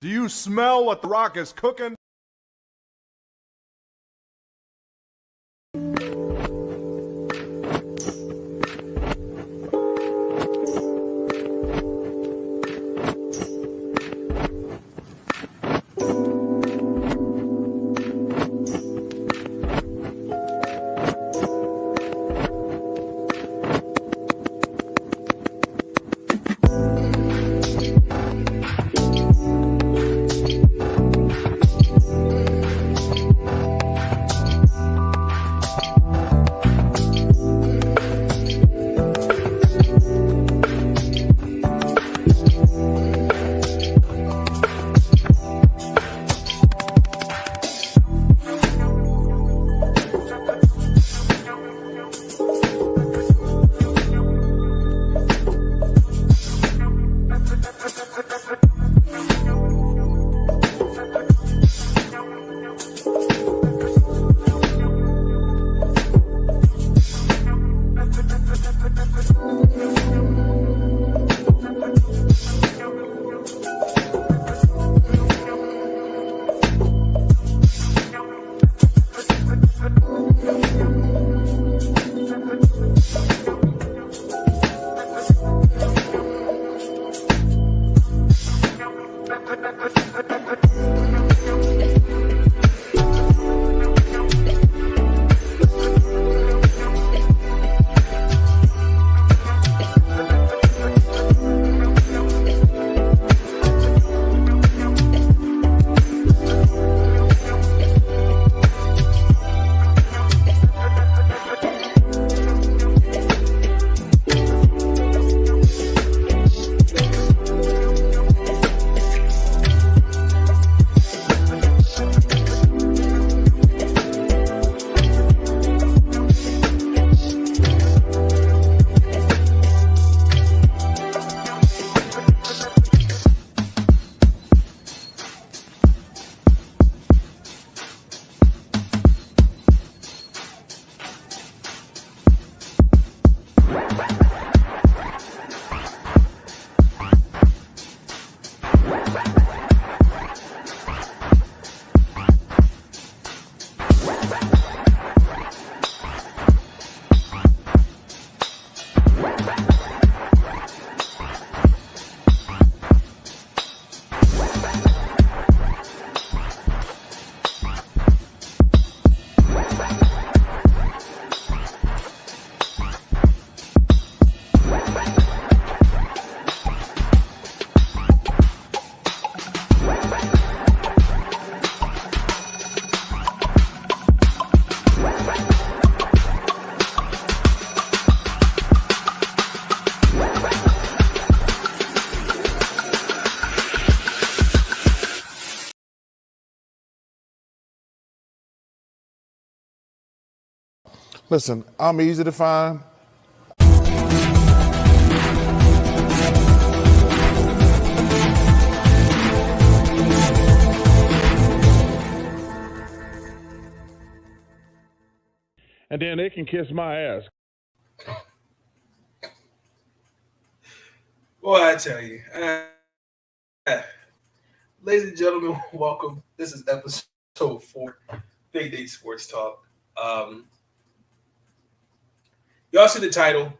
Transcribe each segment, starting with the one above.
Do you smell what The Rock is cooking? Listen, I'm easy to find. And then they can kiss my ass. Boy, I tell you. Ladies and gentlemen, welcome. This is episode 4, Big Day Sports Talk. Y'all see the title.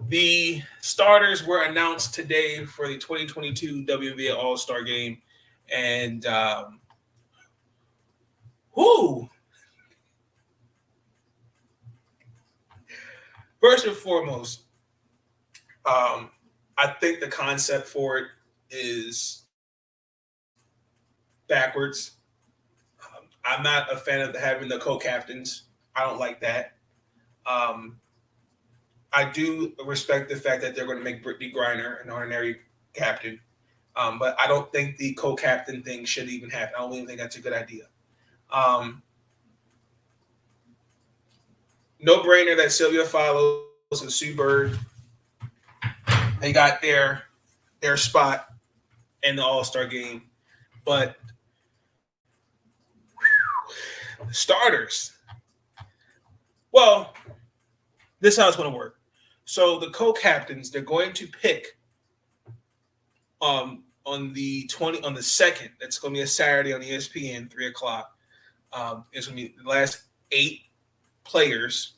The starters were announced today for the 2022 WNBA All-Star Game. And, first and foremost, I think the concept for it is backwards. I'm not a fan of having the co-captains. I don't like that. I do respect the fact that they're going to make Brittany Griner an honorary captain. But I don't think the co-captain thing should even happen. I don't even think that's a good idea. No brainer that Sylvia Follows and Sue Bird, they got their spot in the All-Star game. But starters. Well, this is how it's going to work. So the co-captains, they're going to pick on the 2nd. That's going to be a Saturday on ESPN, 3:00. It's going to be the last 8 players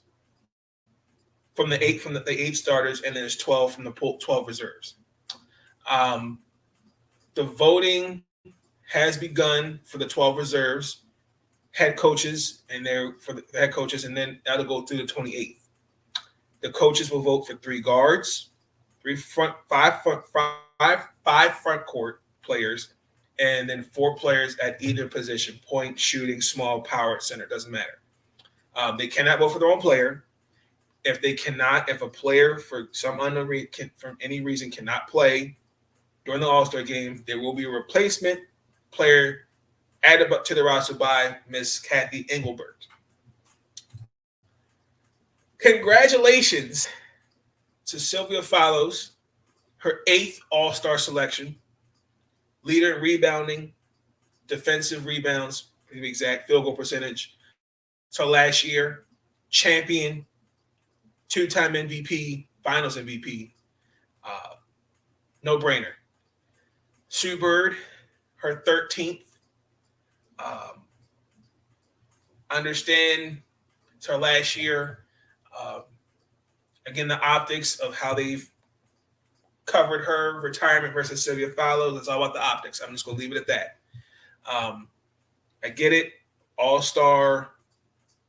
from the eight starters, and then there's 12 from the 12 reserves. The voting has begun for the 12 reserves, head coaches, and then that'll go through the 28th. The coaches will vote for 3 guards, 5 front court players, and then 4 players at either position: point, shooting, small, power, center. Doesn't matter. They cannot vote for their own player. If a player for some unknown from any reason cannot play during the All-Star game, there will be a replacement player added to the roster by Miss Kathy Engelbert. Congratulations to Sylvia Follows, her 8th All-Star selection, leader in rebounding, defensive rebounds, to be exact, field goal percentage. So last year, champion, 2-time MVP, Finals MVP, no brainer. Sue Bird, her 13th. Understand it's her last year. Again, the optics of how they've covered her retirement versus Sylvia Follows. It's all about the optics. I'm just going to leave it at that. I get it. All-star,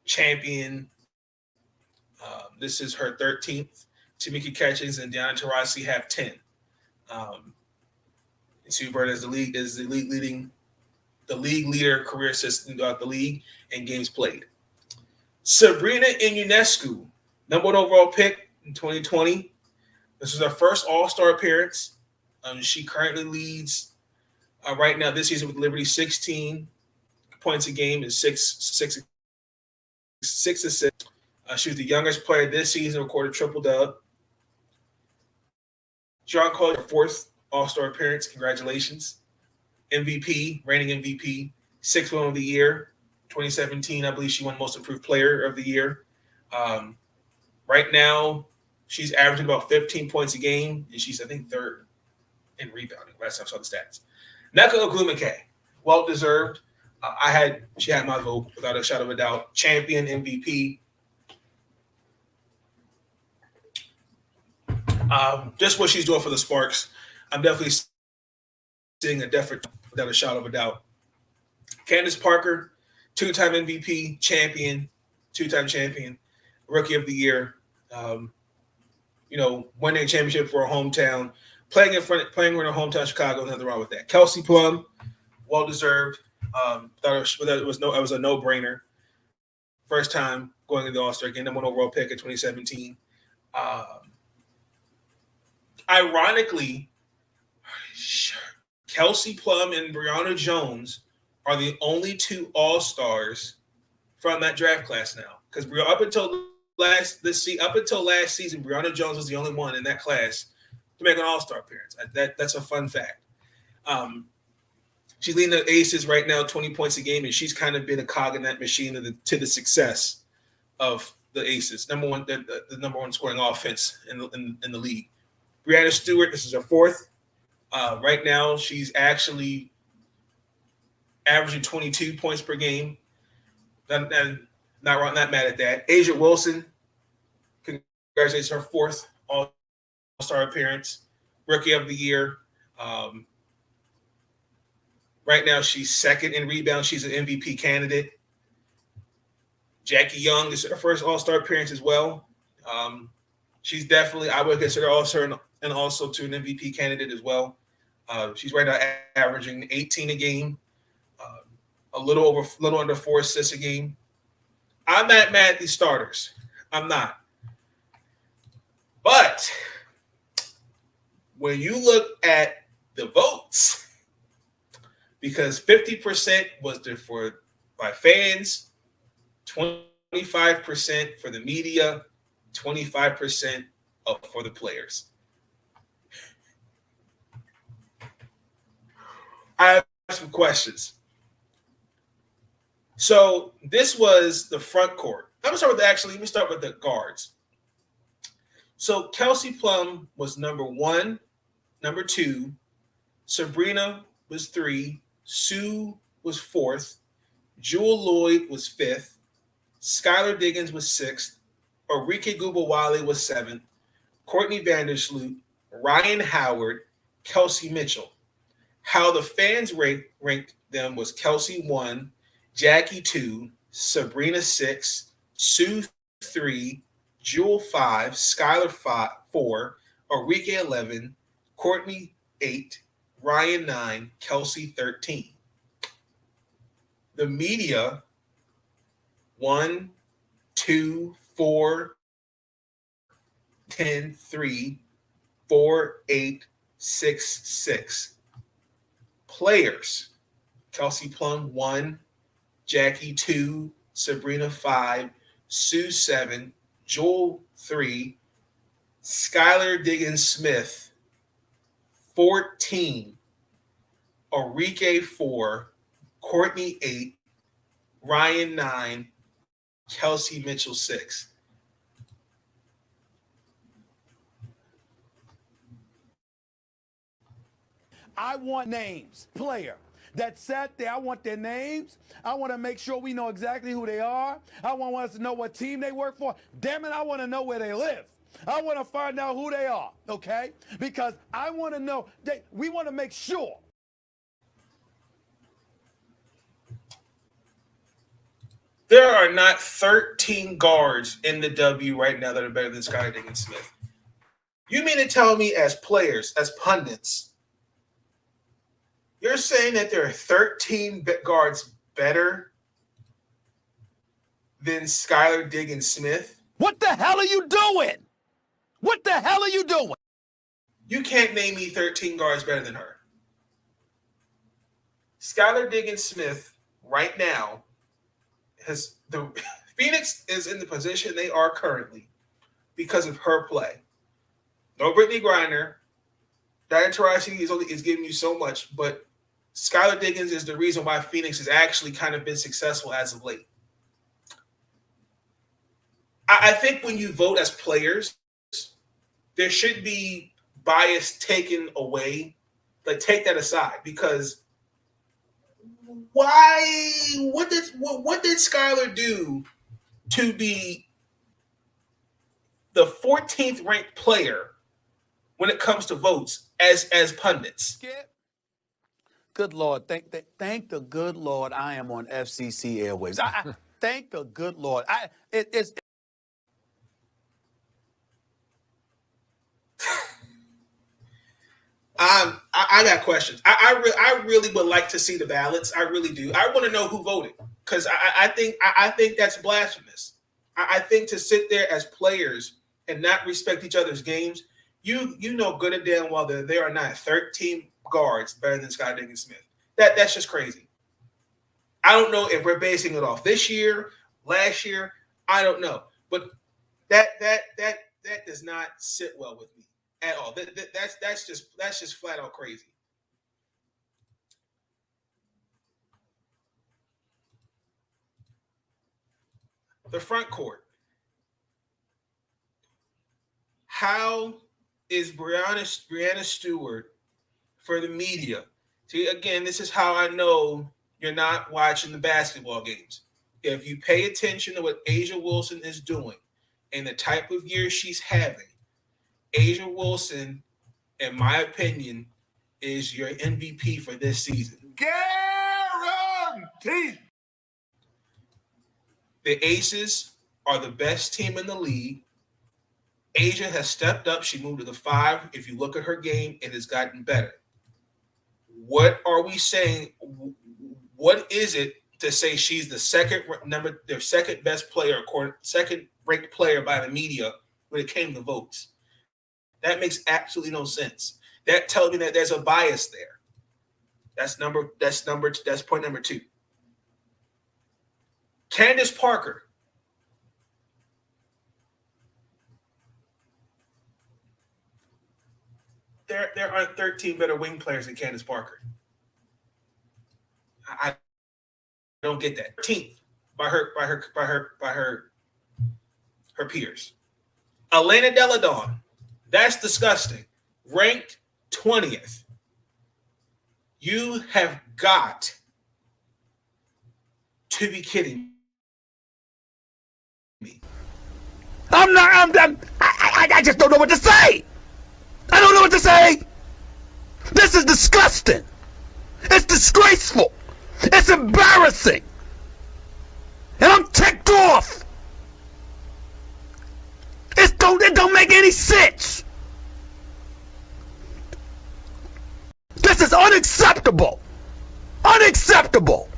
champion. This is her 13th. Tamika Catchings and Deanna Taurasi have 10. Sue Bird is the league leader, career assistant throughout the league, and games played. Sabrina Ionescu, number 1 overall pick in 2020. This is her first All-Star appearance. She currently leads right now this season with Liberty 16 points a game and 6 assists. She was the youngest player this season, recorded triple-dub. John Cole, her 4th All-Star appearance. Congratulations. MVP, reigning MVP, 6th Woman of the Year. 2017, I believe she won Most Improved Player of the Year. Right now, she's averaging about 15 points a game, and she's, I think, 3rd in rebounding. Last time I saw the stats. Nneka Ogwumike, well-deserved. She had my vote without a shadow of a doubt. Champion, MVP. Just what she's doing for the Sparks, I'm definitely seeing a difference without a shadow of a doubt. Candace Parker, 2-time MVP, champion, 2-time champion, rookie of the year. Winning a championship for her hometown, playing in her hometown Chicago. Nothing wrong with that. Kelsey Plum, well deserved. It was a no-brainer. First time going to the All-Star game, number 1 overall pick in 2017. Ironically, Kelsey Plum and Brianna Jones are the only 2 All-Stars from that draft class now. Because up until last season, Brianna Jones was the only one in that class to make an All-Star appearance. That's a fun fact. She's leading the Aces right now, 20 points a game, and she's kind of been a cog in that machine to the success of the Aces. The number 1 scoring offense in the league. Brianna Stewart, this is her 4th. Right now, she's actually averaging 22 points per game. Not mad at that. Asia Wilson, congratulations, her 4th All-Star appearance, rookie of the year. Right now, she's 2nd in rebound. She's an MVP candidate. Jackie Young, this is her first All-Star appearance as well. She's definitely, I would consider also and also to an MVP candidate as well. She's right now averaging 18 a game, a little under 4 assists a game. I'm not mad at these starters. I'm not. But when you look at the votes, because 50% was by fans, 25% for the media, 25% for the players. I have some questions. So this was the front court. Let me start with the guards. So Kelsey Plum was number 1, number 2, Sabrina was 3. Sue was 4th. Jewel Lloyd was 5th. Skylar Diggins was 6th. Arike Gubawale was 7th. Courtney Vandersloot, Ryan Howard, Kelsey Mitchell. How the fans ranked them was Kelsey 1, Jackie 2, Sabrina 6, Sue 3, Jewel 5, Skylar 4, Arike 11, Courtney 8, Ryan 9, Kelsey 13. The media 1, 2, 4, 10, 3, 4, 8, 6, 6. Players Kelsey Plum 1, Jackie 2, Sabrina 5, Sue 7, Joel 3, Skylar Diggins Smith 14, Arike 4, Courtney 8, Ryan 9, Kelsey Mitchell 6. I want names, player that sat there. I want their names. I want to make sure we know exactly who they are. I want us to know what team they work for. Damn it, I want to know where they live. I want to find out who they are, okay? Because I want to know, we want to make sure. There are not 13 guards in the W right now that are better than Skylar Diggins Smith. You mean to tell me as players, as pundits, you're saying that there are 13 guards better than Skylar Diggins Smith? What the hell are you doing? What the hell are you doing? You can't name me 13 guards better than her. Skylar Diggins Smith right now Phoenix is in the position they are currently because of her play. No Brittany Griner. Diana Taurasi is giving you so much, but Skylar Diggins is the reason why Phoenix has actually kind of been successful as of late. I think when you vote as players, there should be bias taken away. Like, take that aside, because why? What did Skylar do to be the 14th ranked player when it comes to votes as pundits? Good Lord, thank the good Lord I am on FCC airwaves. I thank the good Lord. It's I got questions. I really would like to see the ballots. I really do. I want to know who voted, because I think that's blasphemous. I think to sit there as players and not respect each other's games, you know good and damn well that there are not 13 guards better than Skylar Diggins Smith. That's just crazy. I don't know if we're basing it off this year, last year. I don't know, but that does not sit well with me at all. That's just flat out crazy. The front court. How is Brianna Stewart for the media? See, again, this is how I know you're not watching the basketball games. If you pay attention to what Asia Wilson is doing and the type of year she's having, Asia Wilson, in my opinion, is your MVP for this season. Guaranteed. The Aces are the best team in the league. Asia has stepped up. She moved to the 5. If you look at her game, it has gotten better. What are we saying? What is it to say she's their second best player, second ranked player by the media when it came to votes? That makes absolutely no sense. That tells me that there's a bias there. That's point number 2. Candace Parker. There aren't 13 better wing players than Candace Parker. I don't get that. 13th by her peers. Elena Deladon. That's disgusting. Ranked 20th. You have got to be kidding me. I just don't know what to say. I don't know what to say. This is disgusting. It's disgraceful. It's embarrassing. And I'm ticked off. It don't make any sense. This is unacceptable. Unacceptable.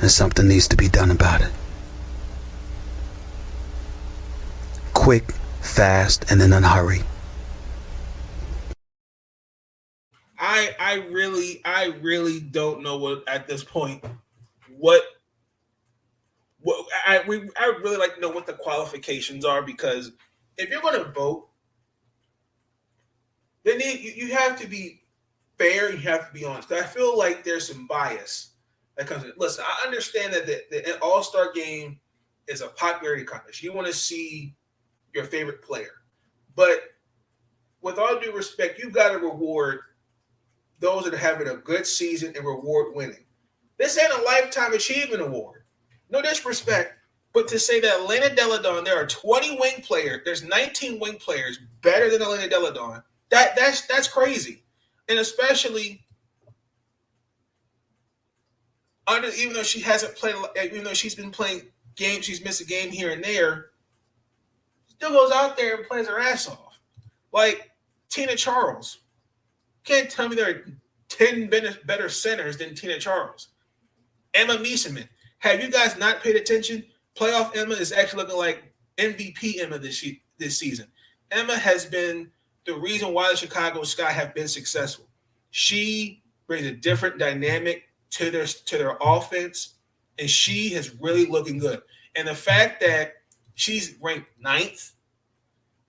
And something needs to be done about it. Quick, fast, and in a hurry. I really don't know what at this point what I really like to know what the qualifications are, because if you're going to vote, then you have to be fair. You have to be honest. I feel like there's some bias that comes in. Listen, I understand that the All-Star game is a popularity contest. You want to see your favorite player, but with all due respect, you've got to reward those that are having a good season and reward winning. This ain't a lifetime achievement award. No disrespect, but to say that Elena Delle Donne, there are 20 wing players, there's 19 wing players better than Elena Delle Donne. That's crazy. And especially even though she hasn't played, even though she's been playing games, she's missed a game here and there, still goes out there and plays her ass off. Like Tina Charles. Can't tell me there are 10 better centers than Tina Charles. Emma Meeseman. Have you guys not paid attention? Playoff Emma is actually looking like MVP Emma this season. Emma has been the reason why the Chicago Sky have been successful. She brings a different dynamic to their offense, and she is really looking good. And the fact that she's ranked 9th,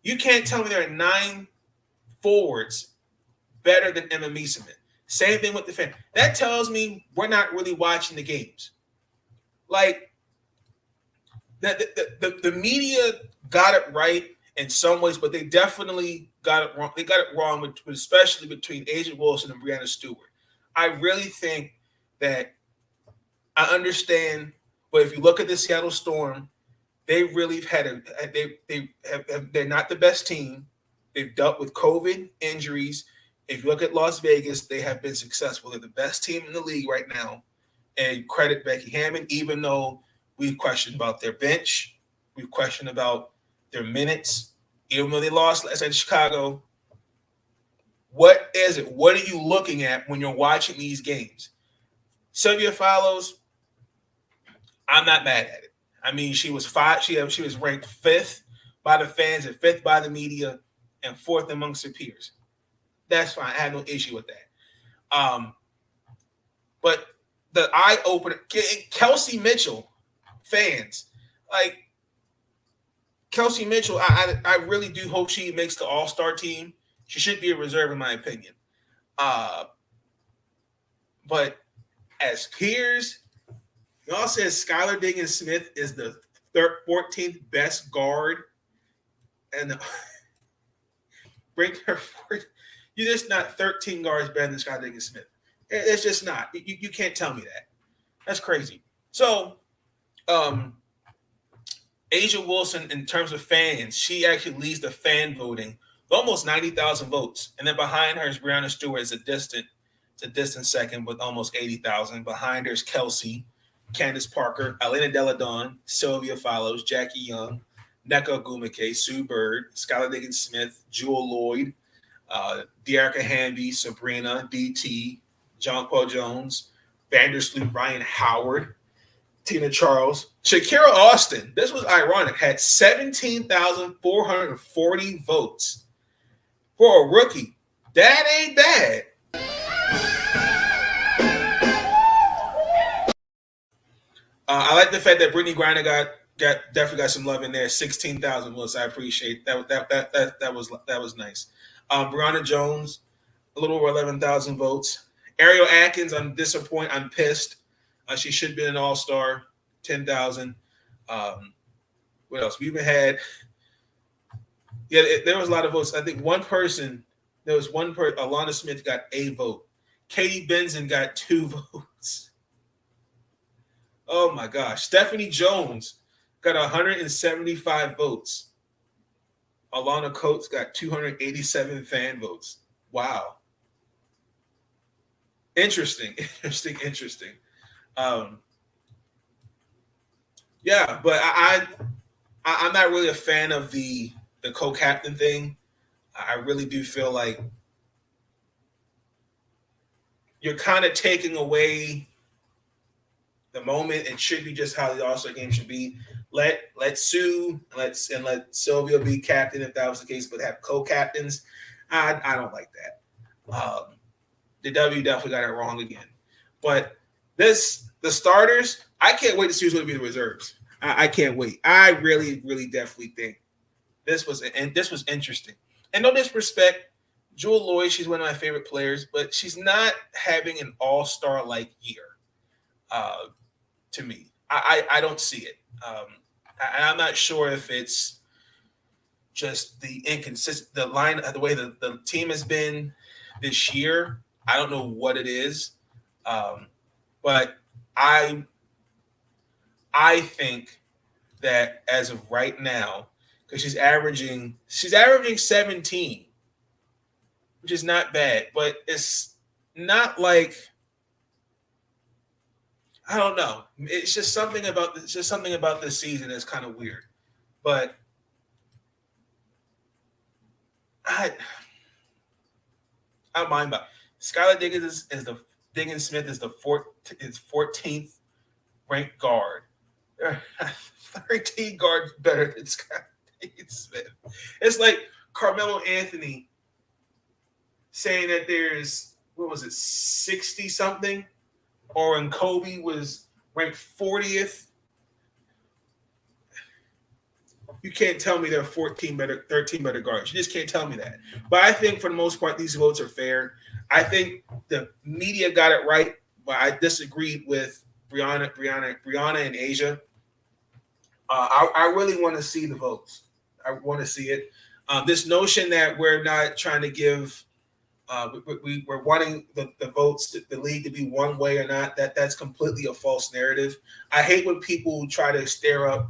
you can't tell me there are 9 forwards better than Emma Meeseman. Same thing with the fan. That tells me we're not really watching the games. Like, the media got it right in some ways, but they definitely got it wrong. They got it wrong, especially between Asia Wilson and Breanna Stewart. I really think that I understand, but if you look at the Seattle Storm, they really they're not the best team. They've dealt with COVID injuries. If you look at Las Vegas, they have been successful. They're the best team in the league right now. And credit Becky Hammon, even though we've questioned about their bench, we've questioned about their minutes, even though they lost last night in Chicago. What is it? What are you looking at when you're watching these games? Sylvia Follows, I'm not mad at it. I mean, she was she was ranked 5th by the fans and 5th by the media and 4th amongst her peers. That's fine. I have no issue with that. But the eye opener, Kelsey Mitchell, fans, like Kelsey Mitchell, I really do hope she makes the All-Star team. She should be a reserve, in my opinion. But as peers, y'all said Skylar Diggins-Smith is the 14th best guard, and bring her forward. You're just not 13 guards better than Skylar Diggins-Smith. It's just not. You can't tell me that. That's crazy. So, Asia Wilson, in terms of fans, she actually leads the fan voting with almost 90,000 votes. And then behind her is Breanna Stewart as a distant second with almost 80,000. Behind her is Kelsey, Candace Parker, Elena Delle Donne, Sylvia Follows, Jackie Young, Nneka Ogwumike, Sue Bird, Skylar Diggins-Smith, Jewel Lloyd, Dearica Hamby, Sabrina, DT, John Paul Jones, Vandersloot, Ryan Howard, Tina Charles, Shakira Austin. This was ironic. Had 17,440 votes for a rookie. That ain't bad. I like the fact that Brittany Griner definitely got some love in there. 16,000 votes. I appreciate that. That was nice. Brianna Jones, a little over 11,000 votes. Ariel Atkins, I'm disappointed. I'm pissed. She should be an all-star, 10,000. What else? We even had. Yeah, there was a lot of votes. I think Alana Smith got a vote. Katie Benson got 2 votes. Oh my gosh. Stephanie Jones got 175 votes. Alana Coates got 287 fan votes. Wow. Interesting. Yeah, but I'm not really a fan of the co-captain thing. I really do feel like you're kind of taking away the moment. It should be just how the All-Star game should be. Let Sue and let Sylvia be captain if that was the case, but have co-captains. I don't like that. The W definitely got it wrong again. But the starters, I can't wait to see who's going to be the reserves. I can't wait. I really, really definitely think this was interesting. And no disrespect, Jewel Lloyd, she's one of my favorite players, but she's not having an all-star like year. To me, I don't see it. I'm not sure if it's just the inconsistent, the way the team has been this year. I don't know what it is, but I think that as of right now, because she's averaging 17, which is not bad, but it's not like, I don't know. It's just something about this season that's kind of weird. But I don't mind about Skylar Diggins Smith is the 14th ranked guard. There are 13 guards better than Skylar Diggins Smith. It's like Carmelo Anthony saying that there's 60 something. Or when Kobe was ranked 40th, you can't tell me there are 13 better guards. You just can't tell me that. But I think for the most part, these votes are fair. I think the media got it right, but I disagreed with Brianna and Asia. I really want to see the votes. I want to see it. This notion that we're not trying to give we're wanting the votes, the league to be one way or not. That's completely a false narrative. I hate when people try to stir up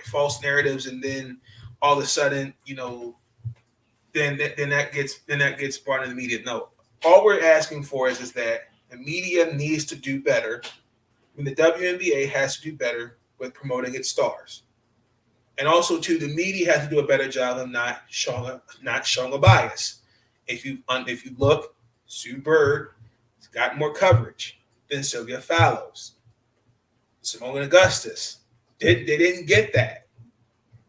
false narratives, and then all of a sudden, then that gets brought in the media. No, all we're asking for is that the media needs to do better. The WNBA has to do better with promoting its stars, and also too, the media has to do a better job of not showing a bias. If you look, Sue Bird has got more coverage than Sylvia Fallows. Simone Augustus, they didn't get that.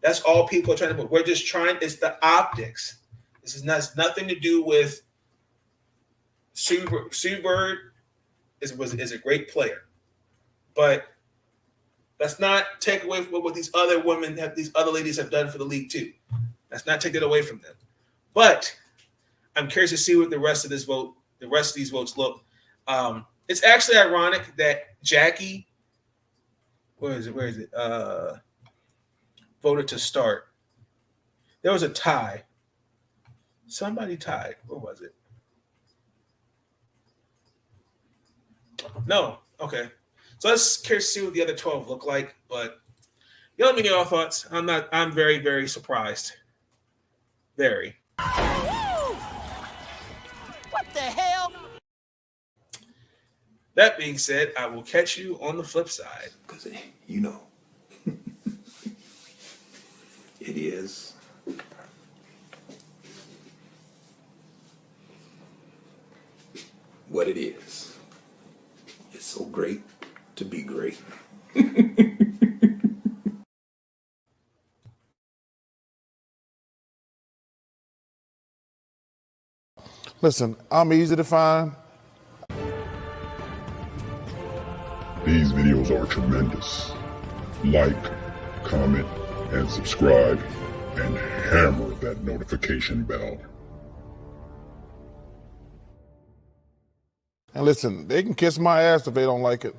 That's all people are trying to put. We're just trying. It's the optics. This is nothing to do with Sue Bird. Is a great player, but let's not take away from what these other ladies have done for the league too. Let's not take it away from them. But I'm curious to see what the rest of these votes look. It's actually ironic that Jackie, where is it? Voted to start. There was a tie. Somebody tied. What was it? No. Okay. So let's curious to see what the other 12 look like. But let me know your thoughts. I'm very, very surprised. Very. What the hell? That being said, I will catch you on the flip side. Because, it is what it is. It's so great to be great. Listen, I'm easy to find. These videos are tremendous. Like, comment, and subscribe, and hammer that notification bell. And listen, they can kiss my ass if they don't like it.